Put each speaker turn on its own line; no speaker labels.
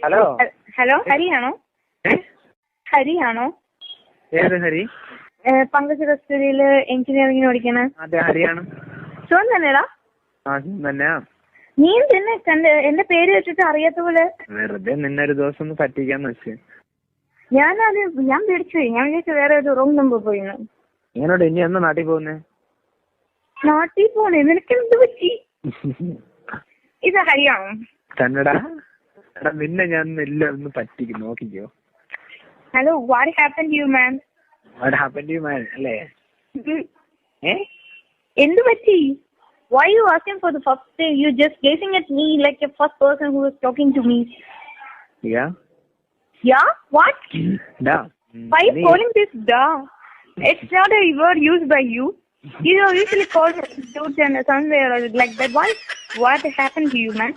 Hello
hello, ഹരിയാണോ? ഹരിയാണോ?
ഏത് ഹരി?
പങ്കജ് കസ്തൂരിയില് എഞ്ചിനീയറിംഗിന് പഠിക്കണ.
അതെ, ഹരിയാണ്.
ശിവൻ തന്നെടാ?
ആ, തന്നെയാ.
നീ തന്നെ എന്റെ പേര് വെച്ചിട്ട് അറിയാത്ത പോലെ.
വെറുതെ നിന്നൊരു ദിവസം ഒന്ന് പറ്റിക്കാന്ന് വെച്ച്.
ഞാൻ പേടിച്ചു പോയി. ഞാൻ വിചാരിച്ചു വേറെ ഒരു റൂം നമ്പർ പോയിന്ന്.
ഞാനോട് ഇനി എന്നാ നാട്ടിൽ പോകുന്നേ?
നാട്ടിൽ പോണേ? നിനക്ക് എന്ത് പറ്റി? ഇത് ഹരിയാണോ?
തന്നെടാ. എടാ, നിന്നെ ഞാൻ എല്ലാം ഒന്ന് പറ്റിക്കും, നോക്കിക്കോ.
Hello, what happen to you man?
What happen to you man അല്ലേ?
എന്ത് പറ്റി? Why you asking for the first day? You just gazing at me like a first person who is talking to me.
Yeah?
Yeah? What?
Da.
Why you calling this da? It's not a word used by you. You usually call dudes and somewhere like that. What happened to you, man?